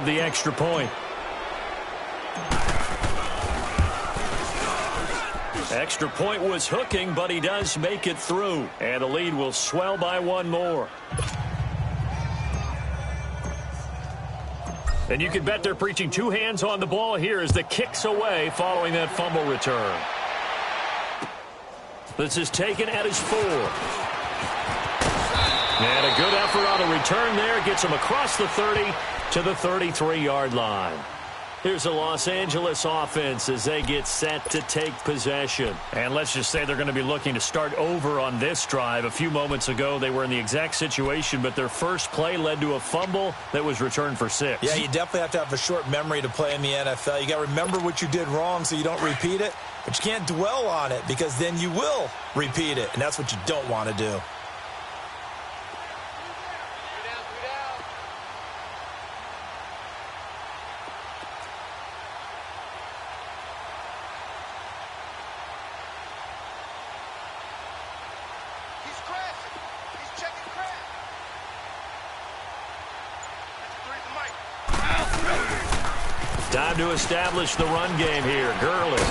have the extra point. Extra point was hooking, but he does make it through. And the lead will swell by one more. And you can bet they're preaching two hands on the ball here as the kick's away following that fumble return. This is taken at his 4. And a good effort on a return there. Gets him across the 30 to the 33-yard line. Here's the Los Angeles offense as they get set to take possession. And let's just say they're going to be looking to start over on this drive. A few moments ago, they were in the exact situation, but their first play led to a fumble that was returned for 6. Yeah, you definitely have to have a short memory to play in the NFL. You got to remember what you did wrong so you don't repeat it, but you can't dwell on it because then you will repeat it, and that's what you don't want to do. Time to establish the run game here. Gurley.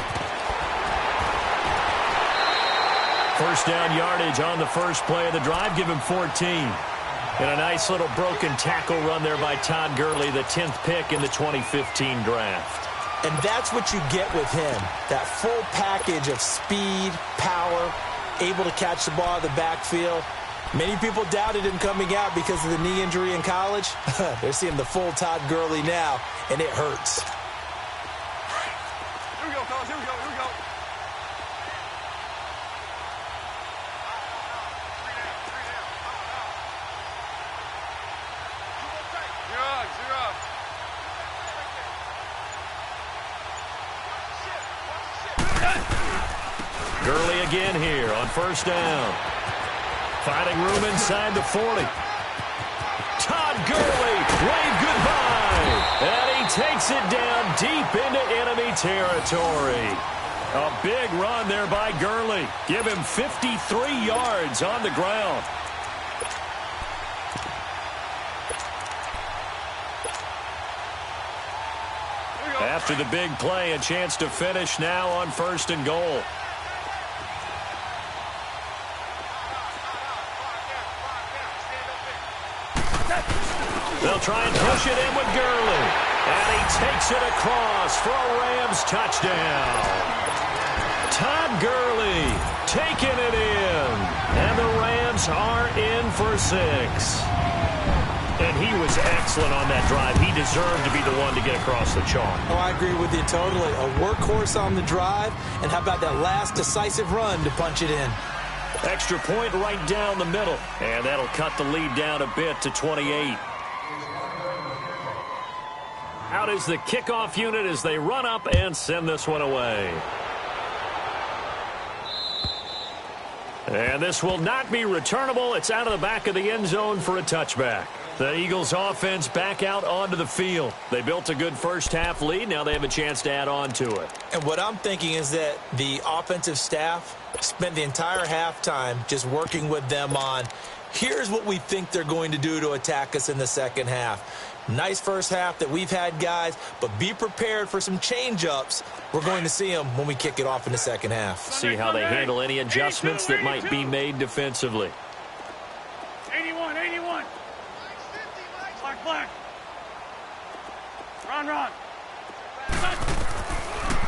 First down yardage on the first play of the drive. Give him 14. And a nice little broken tackle run there by Todd Gurley, the 10th pick in the 2015 draft. And that's what you get with him. That full package of speed, power, able to catch the ball out of the backfield. Many people doubted him coming out because of the knee injury in college. They're seeing the full Todd Gurley now, and it hurts. Here we go, fellas. Here we go. Here we go. Gurley again here on first down. Finding room inside the 40. Todd Gurley, wave goodbye. And he takes it down deep into enemy territory. A big run there by Gurley. Give him 53 yards on the ground. After the big play, a chance to finish now on first and goal. They'll try and push it in with Gurley. And he takes it across for a Rams touchdown. Todd Gurley taking it in. And the Rams are in for 6. And he was excellent on that drive. He deserved to be the one to get across the chalk. Oh, I agree with you totally. A workhorse on the drive. And how about that last decisive run to punch it in? Extra point right down the middle. And that'll cut the lead down a bit to 28. Out is the kickoff unit as they run up and send this one away. And this will not be returnable. It's out of the back of the end zone for a touchback. The Eagles offense back out onto the field. They built a good first half lead. Now they have a chance to add on to it. And what I'm thinking is that the offensive staff spent the entire halftime just working with them on, here's what we think they're going to do to attack us in the second half. Nice first half that we've had, guys, but be prepared for some change-ups. We're going to see them when we kick it off in the second half. See how they handle any adjustments that might be made defensively. 81, 81. Black. Run.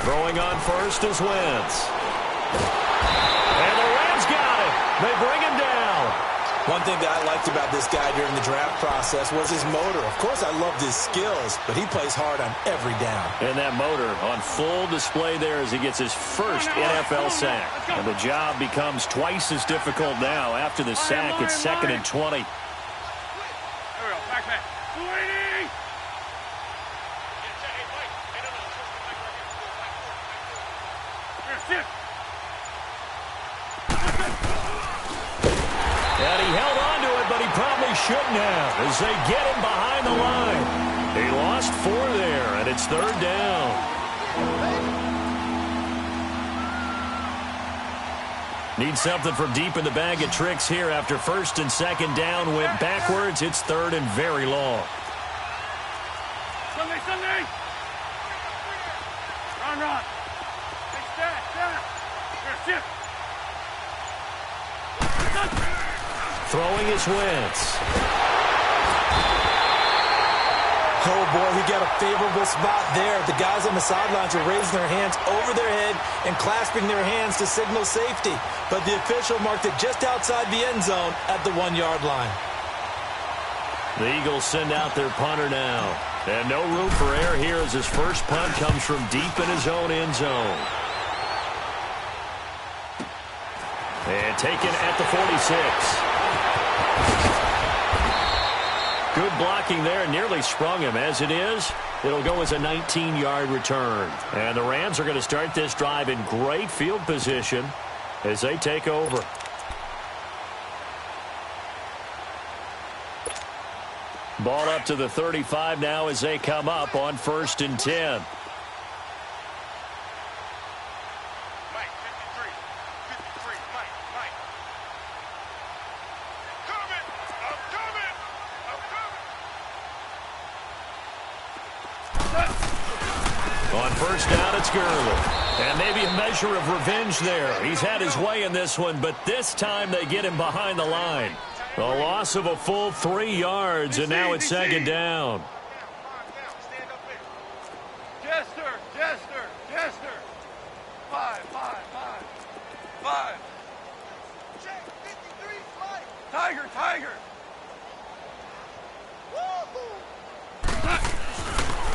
Throwing on first is Wentz. And the Rams got it. They bring him down. One thing that I liked about this guy during the draft process was his motor. Of course, I loved his skills, but he plays hard on every down. And that motor on full display there as he gets his first NFL sack. And the job becomes twice as difficult now. After the sack, it's 2nd and 20. There we go. Back. 280. Here, sit. And he held on to it, but he probably shouldn't have as they get him behind the line. He lost 4 there, and it's 3rd down. Need something from deep in the bag of tricks here after 1st and 2nd down went backwards. It's 3rd and very long. Sunday. Run. Hey, stat. Here, shift. Throwing his Wentz. Oh, boy, he got a favorable spot there. The guys on the sidelines are raising their hands over their head and clasping their hands to signal safety. But the official marked it just outside the end zone at the 1-yard line. The Eagles send out their punter now. And no room for error here as his first punt comes from deep in his own end zone. And taken at the 46. Good blocking there, nearly sprung him. As it is, it'll go as a 19-yard return. And the Rams are going to start this drive in great field position as they take over. Ball up to the 35 now as they come up on 1st and 10. On 1st down, it's Gurley. And maybe a measure of revenge there. He's had his way in this one, but this time they get him behind the line. A loss of a full 3 yards, and now it's 2nd down. Jester. 5. Check, 53, Tiger.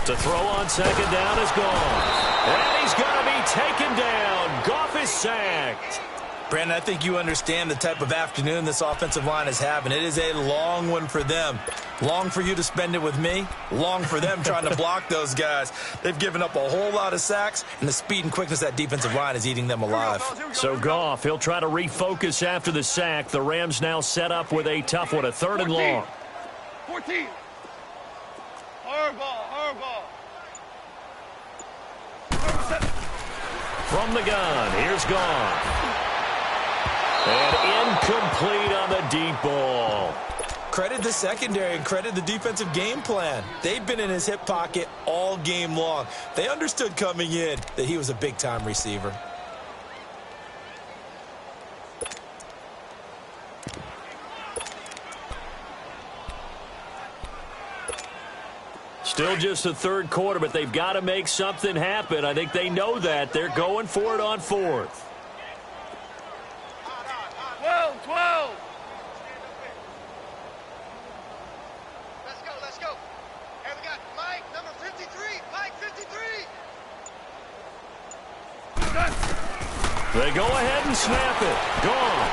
To throw on 2nd down is gone. And he's going to be taken down. Goff is sacked. Brandon, I think you understand the type of afternoon this offensive line is having. It is a long one for them. Long for you to spend it with me. Long for them trying to block those guys. They've given up a whole lot of sacks, and the speed and quickness of that defensive line is eating them alive. So Goff, he'll try to refocus after the sack. The Rams now set up with a tough one, a 3rd and long. 14. Hardball. From the gun, here's Goff. And incomplete on the deep ball. Credit the secondary and credit the defensive game plan. They've been in his hip pocket all game long. They understood coming in that he was a big-time receiver. Still just the 3rd quarter, but they've got to make something happen. I think they know that. They're going for it on 4th. 12. Let's go. Here we got Mike, number 53. Mike, 53. They go ahead and snap it. Gone.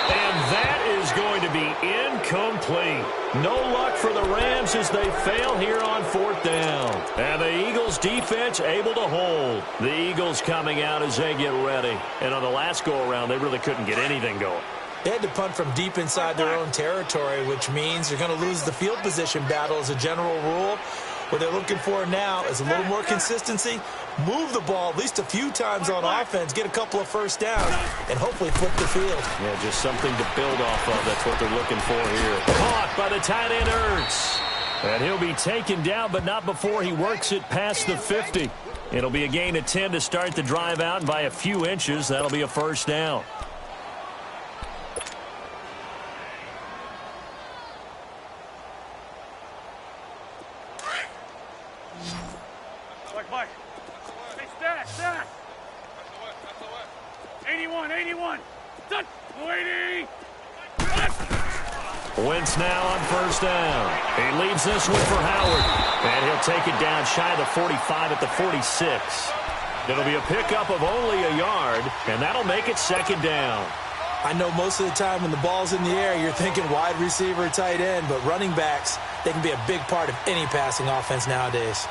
And that is going to be incomplete. No luck for the Rams as they fail here on 4th down. And the Eagles defense able to hold. The Eagles coming out as they get ready. And on the last go-around, they really couldn't get anything going. They had to punt from deep inside their own territory, which means you're going to lose the field position battle as a general rule. What they're looking for now is a little more consistency, move the ball at least a few times on offense, get a couple of 1st downs, and hopefully flip the field. Yeah, just something to build off of. That's what they're looking for here. Caught by the tight end, Ertz. And he'll be taken down, but not before he works it past the 50. It'll be a gain of 10 to start the drive out, and by a few inches, that'll be a 1st down. Mike. Hey, stat. 81. Done. 80. Wentz now on 1st down. He leaves this one for Howard. And he'll take it down shy of the 45 at the 46. It'll be a pickup of only a yard, and that'll make it 2nd down. I know most of the time when the ball's in the air, you're thinking wide receiver, tight end, but running backs, they can be a big part of any passing offense nowadays.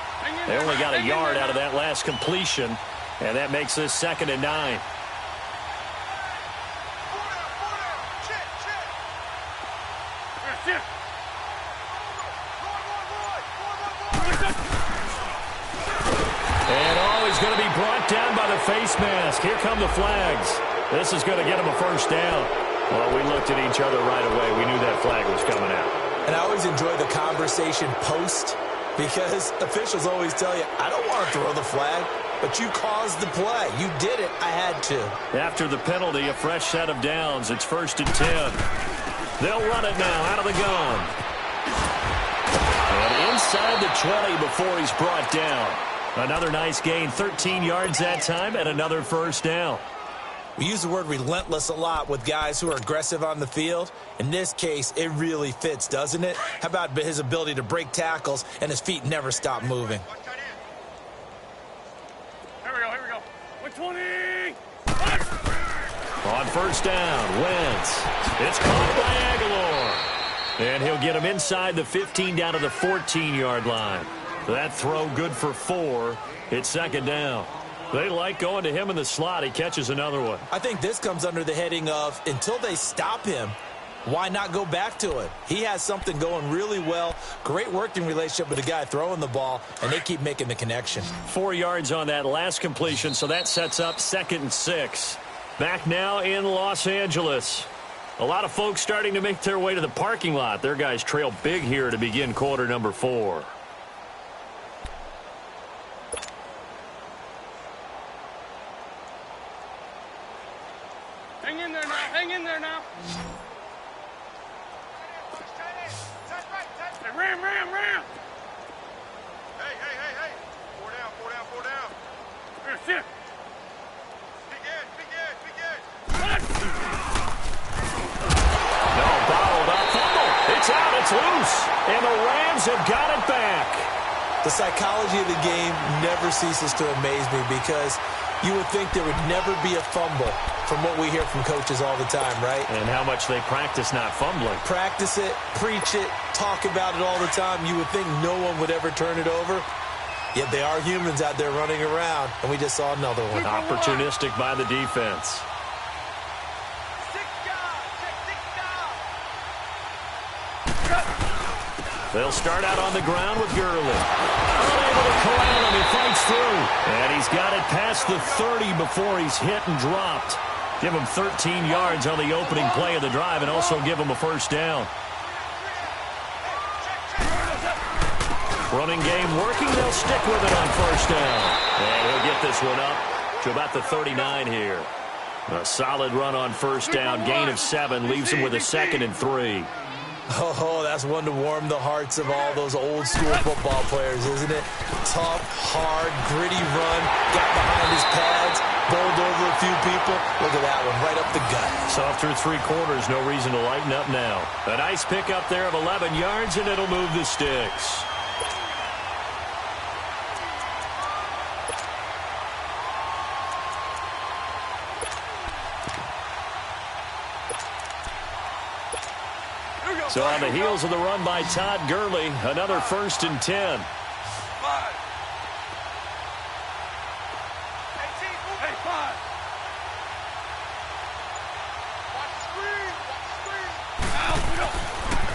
They only got a yard out of that last completion, and that makes this 2nd and 9. And he's going to be brought down by the face mask. Here come the flags. This is going to get him a 1st down. Well, we looked at each other right away. We knew that flag was coming out. And I always enjoy the conversation post Because officials always tell you, I don't want to throw the flag, but you caused the play. You did it. I had to. After the penalty, a fresh set of downs. It's 1st and 10. They'll run it now out of the gun. And inside the 20 before he's brought down. Another nice gain, 13 yards that time, and another first down. We use the word relentless a lot with guys who are aggressive on the field. In this case, it really fits, doesn't it? How about his ability to break tackles and his feet never stop moving? Here we go. 120. On first down, Wentz. It's caught by Aguilar. And he'll get him inside the 15 down to the 14-yard line. That throw good for 4. It's 2nd down. They like going to him in the slot. He catches another one. I think this comes under the heading of until they stop him, why not go back to it? He has something going really well. Great working relationship with the guy throwing the ball, and they keep making the connection. 4 yards on that last completion, so that sets up 2nd and 6. Back now in Los Angeles. A lot of folks starting to make their way to the parking lot. Their guys trail big here to begin quarter number 4. Hang in there now. Hey, ram. Hey. 4 down. Here, sit. Big Ed. No, bottled up. Fumble. It's out. It's loose. And the Rams have got it back. The psychology of the game never ceases to amaze me because you would think there would never be a fumble from what we hear from coaches all the time, right? And how much they practice not fumbling. Practice it, preach it, talk about it all the time. You would think no one would ever turn it over. Yet they are humans out there running around, and we just saw another one. Opportunistic by the defense. They'll start out on the ground with Gurley. Unable to corral him. He fights through. And he's got it past the 30 before he's hit and dropped. Give him 13 yards on the opening play of the drive and also give him a first down. Running game working. They'll stick with it on first down. And he'll get this one up to about the 39 here. A solid run on first down. Gain of 7 leaves him with a 2nd and 3. Oh, that's one to warm the hearts of all those old school football players, isn't it? Tough, hard, gritty run, got behind his pads, bowled over a few people. Look at that one, right up the gut. Soft through 3 quarters, no reason to lighten up now. A nice pickup there of 11 yards, and it'll move the sticks. So on the heels of the run by Todd Gurley, another 1st and 10.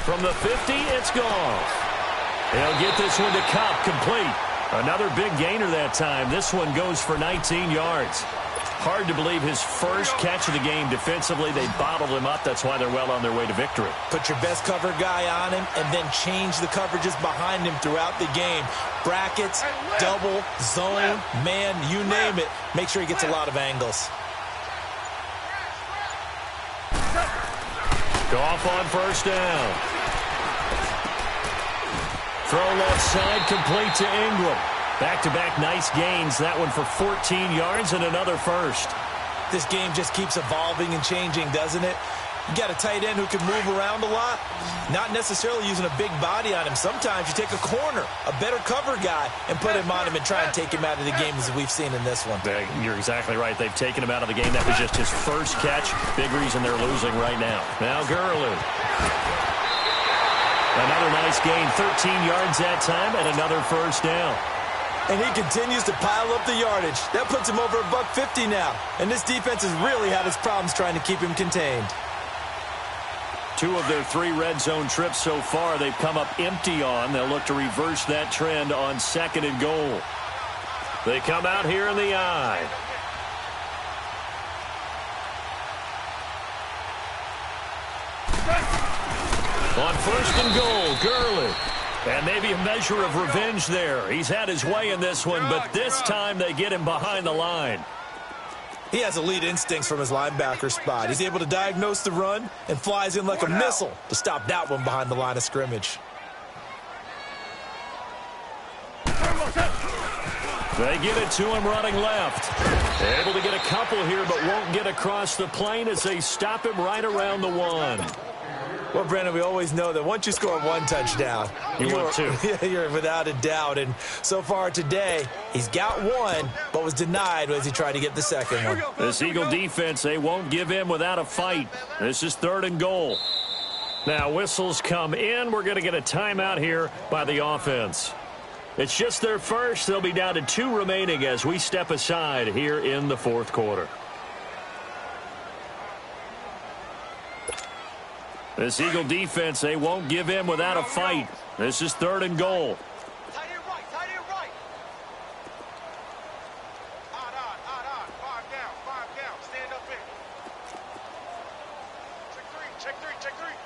From the 50, it's gone. They'll get this one to Cup, complete. Another big gainer that time. This one goes for 19 yards. Hard to believe his first catch of the game defensively. They bottled him up. That's why they're well on their way to victory. Put your best cover guy on him and then change the coverages behind him throughout the game. Brackets, double, zone, man, you name it. Make sure he gets a lot of angles. Goff on first down. Throw left side, complete to Ingram. Back-to-back nice gains. That one for 14 yards and another first. This game just keeps evolving and changing, doesn't it? You got a tight end who can move around a lot, not necessarily using a big body on him. Sometimes you take a corner, a better cover guy, and put him on him and try and take him out of the game as we've seen in this one. You're exactly right. They've taken him out of the game. That was just his first catch. Big reason they're losing right now. Now Gurley. Another nice gain, 13 yards that time, and another first down. And he continues to pile up the yardage. That puts him over $150 now. And this defense has really had its problems trying to keep him contained. 2 of their 3 red zone trips so far, they've come up empty on. They'll look to reverse that trend on 2nd and goal. They come out here in the eye. On 1st and goal, Gurley. And maybe a measure of revenge there. He's had his way in this one, but this time they get him behind the line. He has elite instincts from his linebacker spot. He's able to diagnose the run and flies in like a missile to stop that one behind the line of scrimmage. They give it to him running left. Able to get a couple here, but won't get across the plane as they stop him right around the 1. Well, Brandon, we always know that once you score one touchdown, you're without a doubt. And so far today, he's got one, but was denied as he tried to get the second one. This Eagle defense, they won't give in without a fight. This is 3rd and goal. Now, whistles come in. We're going to get a timeout here by the offense. It's just their first. They'll be down to 2 remaining as we step aside here in the 4th quarter. This Eagle defense, they won't give in without a fight. This is 3rd and goal. Tight end right, tight end right. Odd. 5 down. Stand up in. Check three.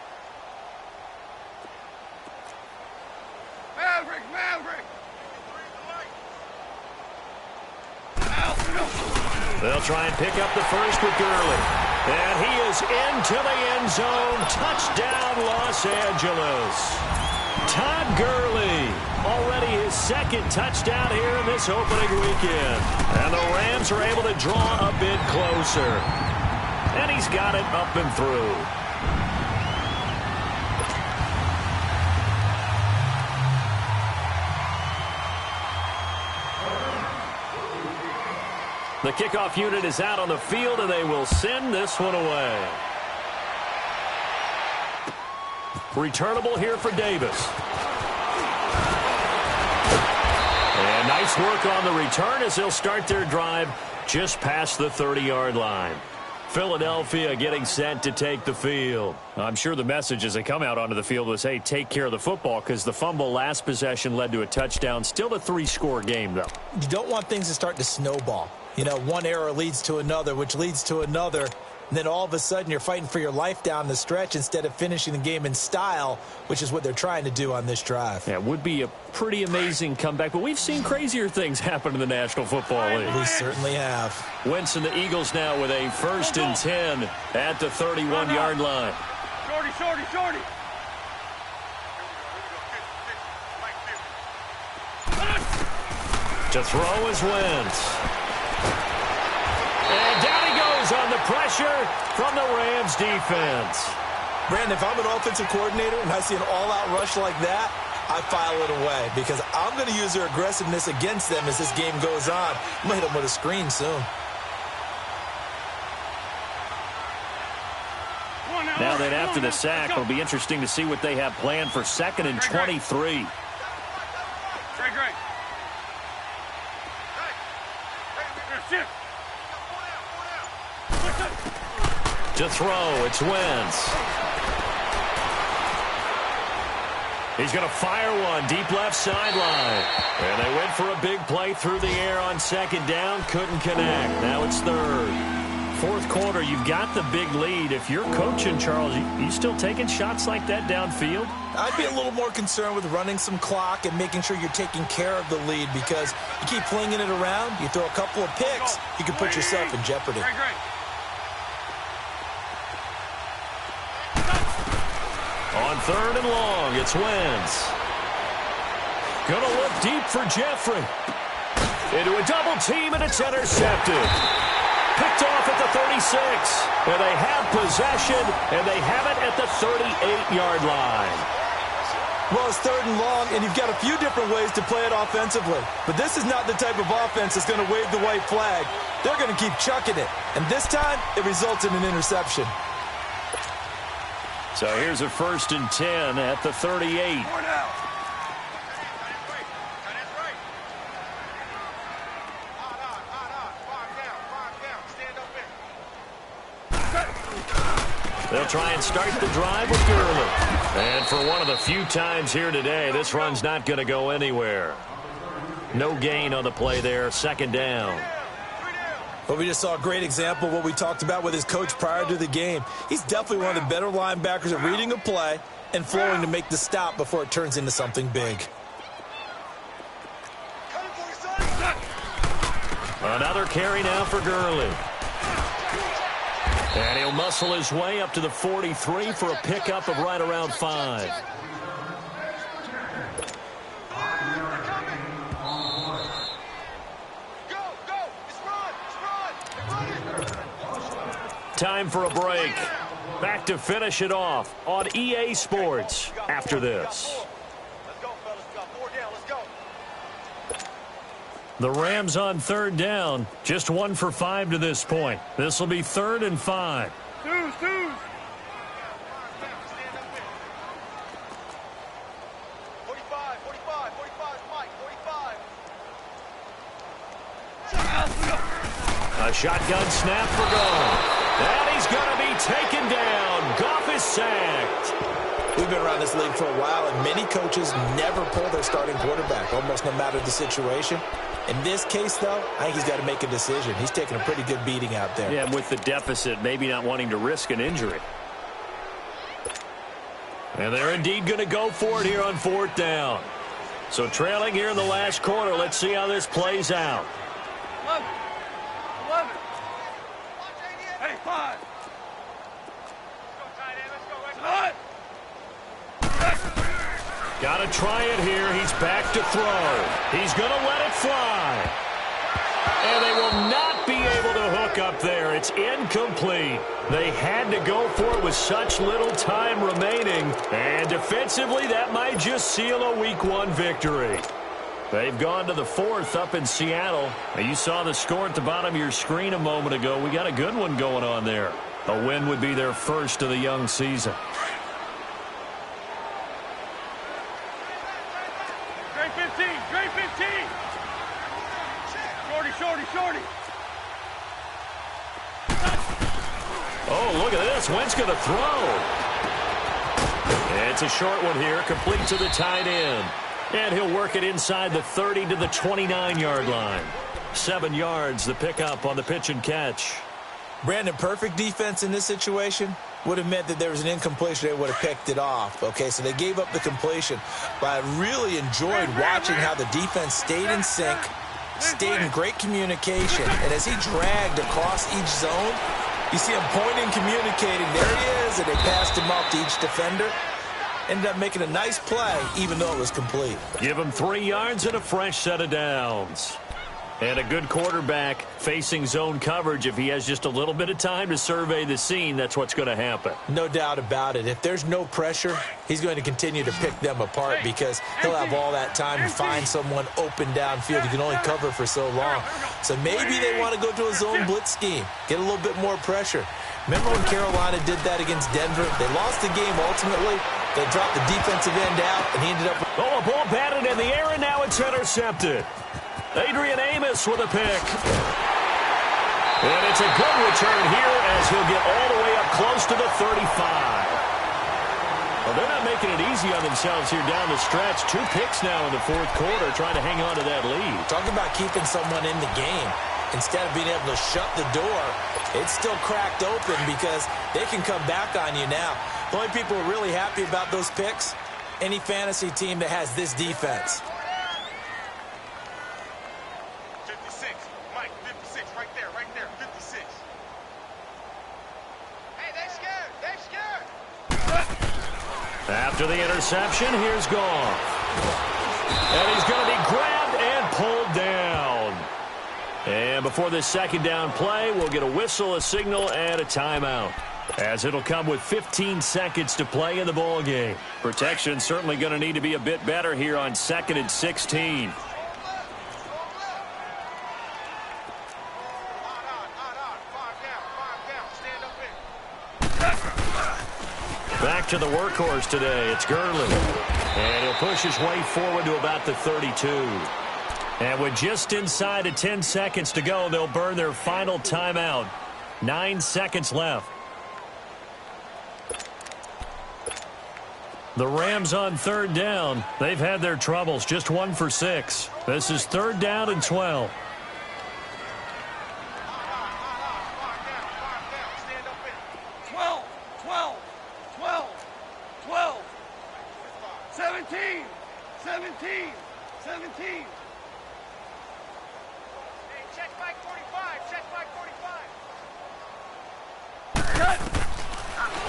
Maverick. They'll try and pick up the first with Gurley. And he is into the end zone. Touchdown, Los Angeles. Todd Gurley, already his 2nd touchdown here in this opening weekend. And the Rams are able to draw a bit closer. And he's got it up and through. The kickoff unit is out on the field, and they will send this one away. Returnable here for Davis. And nice work on the return as they'll start their drive just past the 30-yard line. Philadelphia getting set to take the field. I'm sure the message as they come out onto the field was, hey, take care of the football, because the fumble last possession led to a touchdown. Still a 3-score game, though. You don't want things to start to snowball. You know, one error leads to another, which leads to another. And then all of a sudden you're fighting for your life down the stretch instead of finishing the game in style, which is what they're trying to do on this drive. Yeah, it would be a pretty amazing comeback, but we've seen crazier things happen in the National Football League. We certainly have. Wentz and the Eagles now with a 1st and 10 at the 31-yard line. Shorty. To throw is Wentz. And down he goes on the pressure from the Rams defense. Brandon, if I'm an offensive coordinator and I see an all-out rush like that, I file it away because I'm going to use their aggressiveness against them as this game goes on. I'm going to hit them with a screen soon. Now that after the sack, it'll be interesting to see what they have planned for 2nd and 23. To throw, it's Wentz. He's going to fire one deep left sideline. And they went for a big play through the air on 2nd down. Couldn't connect. Now it's 3rd. 4th quarter, you've got the big lead. If you're coaching, Charles, you still taking shots like that downfield? I'd be a little more concerned with running some clock and making sure you're taking care of the lead because you keep flinging it around, you throw a couple of picks, you can put yourself in jeopardy. On 3rd and long, it's Wentz. Gonna look deep for Jeffrey. Into a double team, and it's intercepted. Picked off at the 36. And they have possession, and they have it at the 38-yard line. Well, it's 3rd and long, and you've got a few different ways to play it offensively. But this is not the type of offense that's going to wave the white flag. They're going to keep chucking it. And this time, it results in an interception. So here's a 1st and 10 at the 38. They'll try and start the drive with Gurley. And for one of the few times here today, this run's not going to go anywhere. No gain on the play there, 2nd down. But we just saw a great example of what we talked about with his coach prior to the game. He's definitely one of the better linebackers at reading a play and flowing to make the stop before it turns into something big. Another carry now for Gurley. And he'll muscle his way up to the 43 for a pickup of right around 5. Time for a break. Back to finish it off on EA Sports after this. The Rams on third down. Just 1 for 5 to this point. This will be 3rd and 5. Twos. 45, 45, Mike, 45. A shotgun snap for Goff. And he's going to be taken down. Goff is sacked. We've been around this league for a while, and many coaches never pull their starting quarterback, almost no matter the situation. In this case, though, I think he's got to make a decision. He's taking a pretty good beating out there. Yeah, with the deficit, maybe not wanting to risk an injury. And they're indeed going to go for it here on 4th down. So trailing here in the last quarter, let's see how this plays out. 11. Hey, 5. Got to try it here. He's back to throw. He's going to let it fly. And they will not be able to hook up there. It's incomplete. They had to go for it with such little time remaining. And defensively, that might just seal a Week 1 victory. They've gone to the 4th up in Seattle. You saw the score at the bottom of your screen a moment ago. We got a good one going on there. A win would be their first of the young season. Straight 15. Shorty. Oh, look at this. Wentz going to throw. And it's a short one here, complete to the tight end. And he'll work it inside the 30 to the 29-yard line. 7 yards, the pickup on the pitch and catch. Brandon, perfect defense in this situation would have meant that there was an incompletion. They would have picked it off. Okay, so they gave up the completion. But I really enjoyed watching how the defense stayed in sync, stayed in great communication. And as he dragged across each zone, you see him pointing, communicating. There he is, and they passed him off to each defender. Ended up making a nice play, even though it was complete. Give him 3 yards and a fresh set of downs. And a good quarterback facing zone coverage. If he has just a little bit of time to survey the scene, that's what's going to happen. No doubt about it. If there's no pressure, he's going to continue to pick them apart because he'll have all that time to find someone open downfield. He can only cover for so long. So maybe they want to go to a zone blitz scheme, get a little bit more pressure. Remember when Carolina did that against Denver? They lost the game ultimately. They dropped the defensive end out, and he ended up with... Oh, a ball batted in the air, and now it's intercepted. Adrian Amos with a pick. And it's a good return here as he'll get all the way up close to the 35. Well, they're not making it easy on themselves here down the stretch. 2 picks now in the 4th quarter trying to hang on to that lead. Talk about keeping someone in the game. Instead of being able to shut the door, it's still cracked open because they can come back on you now. The only people who are really happy about those picks, any fantasy team that has this defense. 56. Mike, 56. Right there. 56. Hey, they scared. After the interception, here's Goff. And he's going to be grabbed and pulled down. And before this 2nd down play, we'll get a whistle, a signal, and a timeout, as it'll come with 15 seconds to play in the ball game. Protection certainly going to need to be a bit better here on 2nd and 16. Back to the workhorse today. It's Gurley. And he'll push his way forward to about the 32. And with just inside of 10 seconds to go, they'll burn their final timeout. 9 seconds left. The Rams on 3rd down. They've had their troubles. Just 1 for 6. This is 3rd down and 12.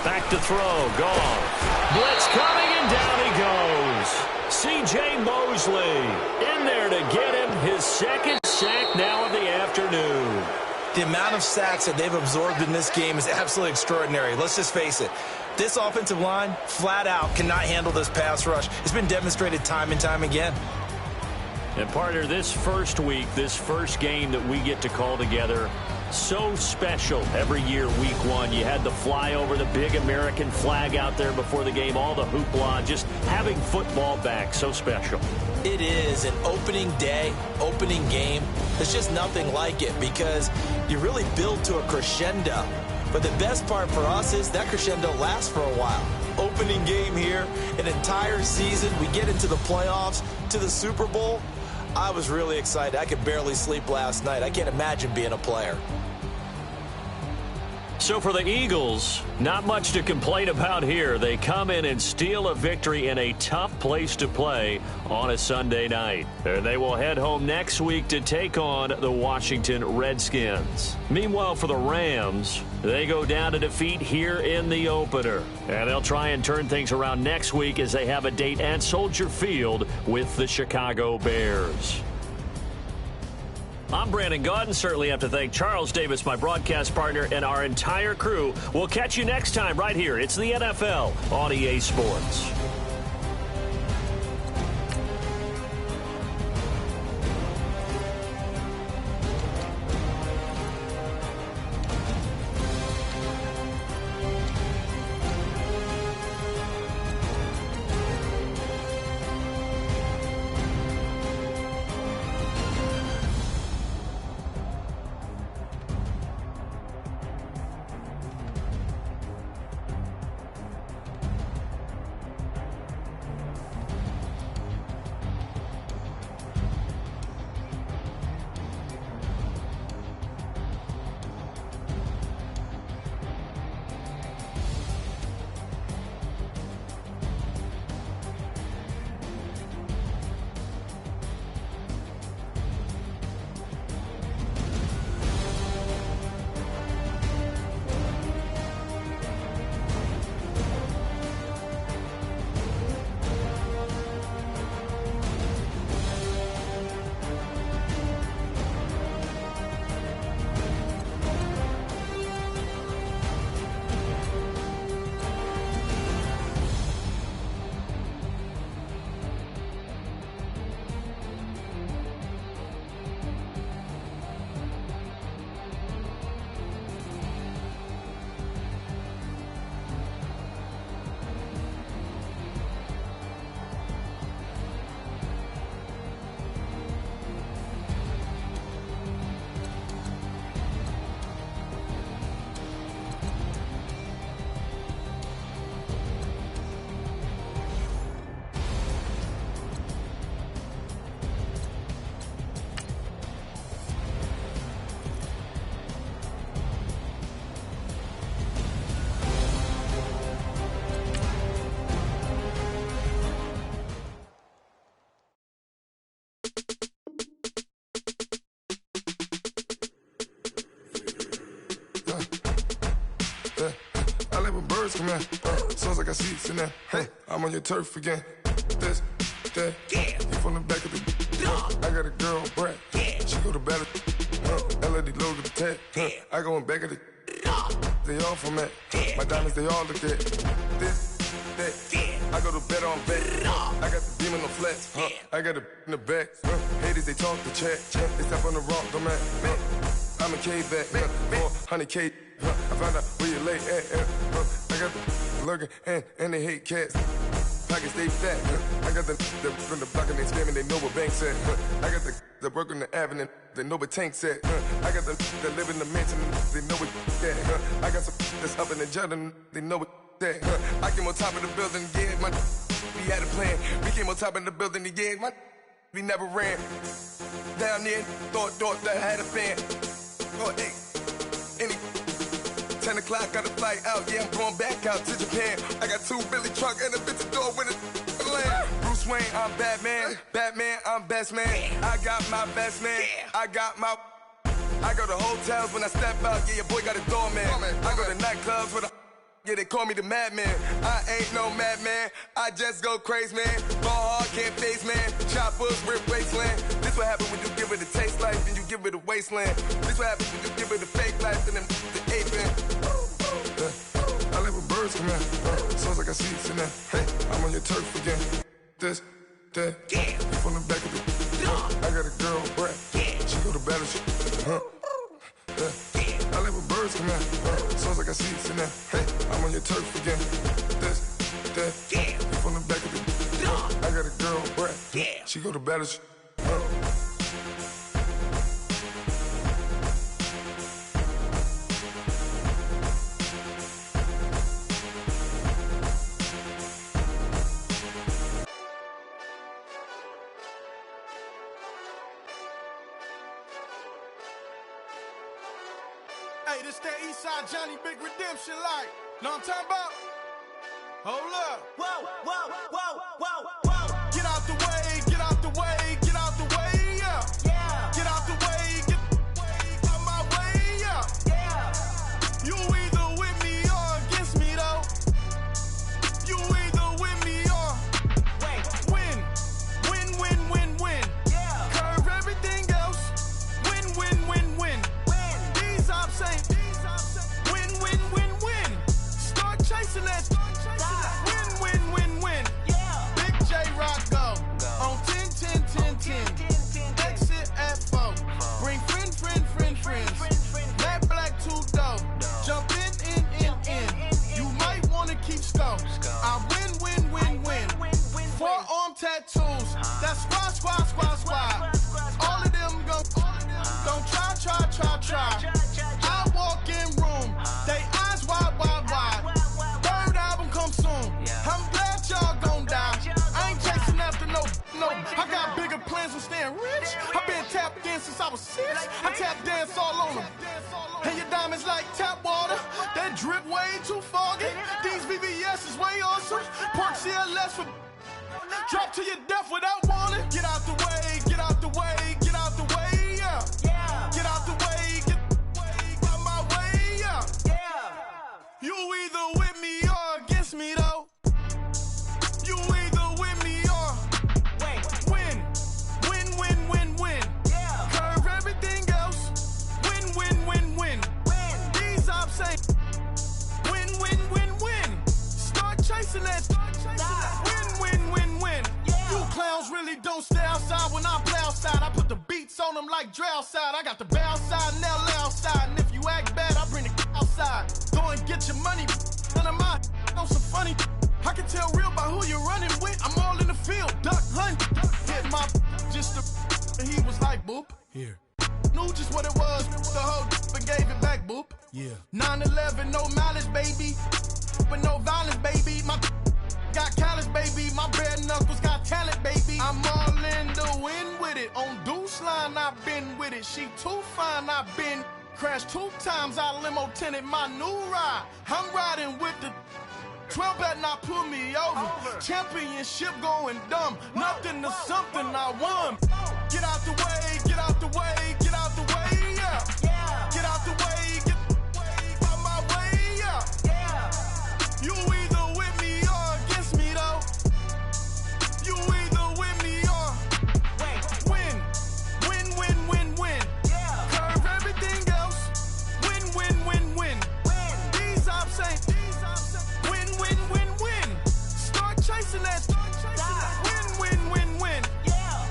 Back to throw. Goff. Blitz coming, and down he goes. C.J. Mosley in there to get him his second sack now of the afternoon. The amount of sacks that they've absorbed in this game is absolutely extraordinary. Let's just face it. This offensive line, flat out, cannot handle this pass rush. It's been demonstrated time and time again. And partner, this first week, this first game that we get to call together, so special every year, week one. You had the flyover, the big American flag out there before the game, all the hoopla, just having football back, so special. It is an opening day, opening game. There's just nothing like it because you really build to a crescendo. But the best part for us is that crescendo lasts for a while. Opening game here, an entire season. We get into the playoffs, to the Super Bowl. I was really excited. I could barely sleep last night. I can't imagine being a player. So for the Eagles, not much to complain about here. They come in and steal a victory in a tough place to play on a Sunday night. And they will head home next week to take on the Washington Redskins. Meanwhile, for the Rams, they go down to defeat here in the opener. And they'll try and turn things around next week as they have a date at Soldier Field with the Chicago Bears. I'm Brandon Gaudin. Certainly have to thank Charles Davis, my broadcast partner, and our entire crew. We'll catch you next time right here. It's the NFL on EA Sports. Come here, sounds like I see it in there. Hey, I'm on your turf again. This, that, you from the back of the. I got a girl, Brad. She go to battle. LED logo the tag. I go in back of the. They all from that. My diamonds, they all look at. This, that. I go to bet on bet. I got the demon on flats. I got it in the back. Haters, they talk the chat. They step on the rock, don't man. I'm a K-back. 400K. I found out where you lay at. I got the lurking and they hate cats. Pockets stay fat. I got the from the block and they scamming, they know what banks at. I got the work on the avenue, they know what tanks at. I got the live in the mansion, they know what that. I got some that's up in the jungle, they know what that. I came on top of the building, yeah, my we had a plan. We came on top of the building, yeah, my we never ran. Down there, thought that I had a fan. Oh, hey, any 10 o'clock, got a flight out, yeah, I'm going back out to Japan. I got 2 Billy truck and a bitch door with a land. Bruce Wayne, I'm Batman. Batman, I'm best man. I got my best man. I got my I go to hotels when I step out, yeah, your boy got a doorman. I go to nightclubs with a yeah, they call me the madman. I ain't no madman, I just go crazy, man. Ball hard, can't face, man. Choppers, rip wasteland. This what happens when you give it a taste life, then you give it a wasteland. This what happens when you give it a fake life, and then the ape in. I live with birds from here. Sounds like I see it in there. Hey, I'm on your turf again. This, that, yeah. You from the back of the I got a girl, Brad. Yeah. She go to battle shit. I live with birds from here. Sounds like I see it in there. Hey, I'm on your turf again. This, that, yeah. You from the back of the I got a girl, Brad. Yeah. She go to battle shit. Hey, this that Eastside Johnny Big Redemption like. Know what I'm talking about? Hold up. Whoa, whoa, whoa, whoa, whoa. Get out the way, get out the way, get out the way, yeah. Yeah. Get out the way, get out my way, yeah. Yeah. You either with me or against me, though. You either with me or win. Win, win, win, win. Yeah. Curve everything else. Win, win, win, win. These ops ain't. Win, win, win, win. Start chasing that. Win, win, win, win. Yeah. Big J Rock go. On 10, 10, 10, 10. Exit at 4. Bring friends. That black two dough. Jump in. You might wanna keep score. I win. Forearm tattoos. That's squad. All of them go. Don't try. I walk in room. They eyes wide. Third album come soon. I'm glad y'all gon' die. I ain't chasing after no. I got bigger plans than staying rich. I been tapped in since I was 6. I tap dance all on them. And your diamonds like tap water. That drip way too foggy. These VVS is way awesome. Park CLS for drop to your death without warning. Get out the way, yeah. Yeah. Get out the way, get out my way, yeah. Yeah. You either with me or against me, though. You either with me or win. Win. Yeah. Curve everything else. Win. These ops ain't. Win. Start chasing that. Win. Yeah. You clowns really don't stay outside when I play outside. I put the beats on them like Dre outside. I got the bow side and they'll lay outside. And if you act bad, I bring the outside. Go and get your money. None of my on some funny. I can tell real by who you're running with. I'm all in the field. Duck hunt. Hit my just the. And he was like, boop. Here. Knew just what it was. The whole and gave it back, boop. Yeah. 9/11, no malice, baby. But no violence, baby. My got callous, baby. My bare knuckles got talent, baby. I'm all in the wind with it. On Deuce line, I've been with it. She too fine, I've been crashed 2 times. I limo tinted my new ride. I'm riding with the 12 better not pull me over. Championship going dumb. Nothing to something I won. Get out the way, yeah. Yeah. Get out the way, get out my way, yeah. Yeah. You either with me or against me, though. You either with me or win. Yeah. Curve everything else. Win. These ops ain't. Win. Start chasing that. Win. Yeah.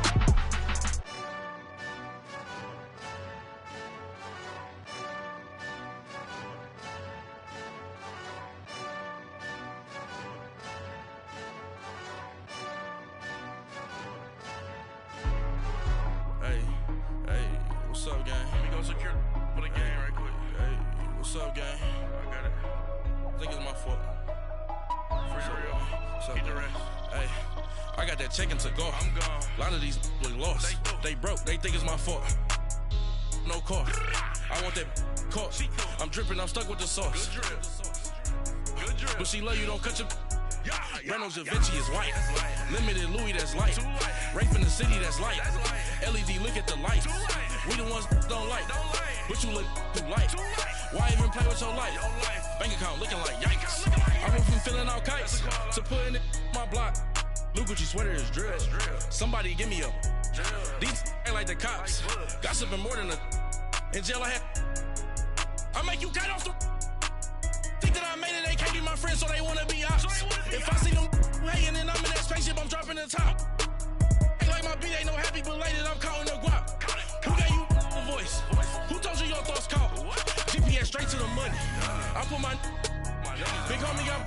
Hey, what's up, gang? Let me go secure for the game right quick. Hey, what's up, gang? I got it. I think it's my fault. For real. What's up, Get the gang? rest. Hey, I got that check-in to go. I'm gone. A lot of these look lost. They broke. They think it's my fault. No car. I want that caught. I'm dripping. I'm stuck with the sauce. Good drip. But she love you. Don't cut your. Yeah. Reynolds Da Vinci is white. That's light. Limited Louis, that's light. Too light. Rape in the city, that's light. That's light. LED, look at the lights. Too light. We the ones don't like. But you look too light. Why even play with your life? Bank account looking like yikes. I went from filling out kites to putting it in my block. Blue Gucci sweater is drill. Somebody give me a. These ain't like the cops. Gossiping more than a. In jail I had. I make you cut off the. Think that I made it, they can't be my friends, so they wanna be ops. If I see them hating and I'm in that spaceship, I'm dropping the top. Ain't like my beat ain't no happy belated, I'm counting the guap. Who gave you the voice? Who told you your thoughts count? GPS straight to the money. I put my big homie up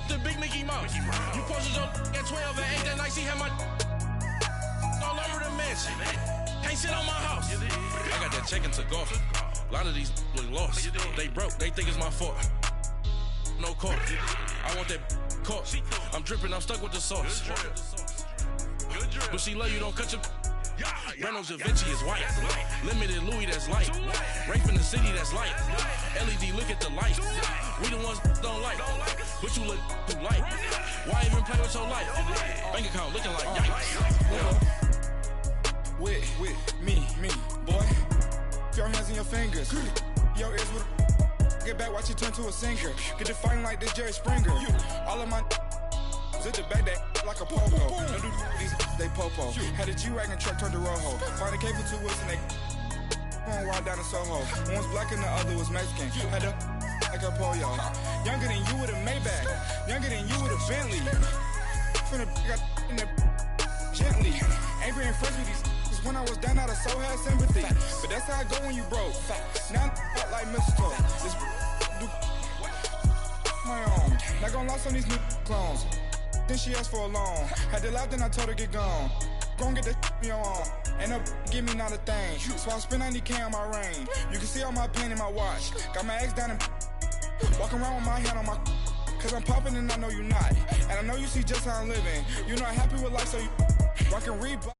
the big Mickey Mouse. You posted your at 12 and 8 that night, she had my all over the mansion. Can't sit on my house. I got that check into golf. A lot of these look lost. They broke, they think it's my fault. No court. I want that caught. I'm dripping, I'm stuck with the sauce. But she love you, don't cut your. Reynolds Da Vinci is white. Limited Louis, that's light. Rape in the city, that's light. LED, look at the light. We the ones don't like. But you look too light. Why even play with your life? Bank account looking like yikes. With me, boy. Your hands and your fingers. Your ears with a. Get back, watch you turn to a singer. Get to fighting like this Jerry Springer. All of my. Zit the back that like a popo. Don't do these they popo. Had a G-Wagon truck turned to Rojo. Find a cable 2 wheels and they going wild down in Soho. One was black and the other was Mexican. Had a like a pollo. Younger than you with a Maybach. Younger than you with a Bentley. From the got in the gently. Angry and friends with these. When I was down, I so had sympathy. But that's how I go when you broke. Now I'm like mistletoe. This do my own. Not gonna lost on these new clones. Then she asked for a loan. Had to laugh, then I told her get gone. Gon' get that me on. Ain't no give me not a thing. So I spend 90K on my ring. You can see all my pain in my watch. Got my ex down and walking around with my hand on my. Cause I'm popping and I know you not. And I know you see just how I'm living. You're not happy with life, so you rockin' Reebok.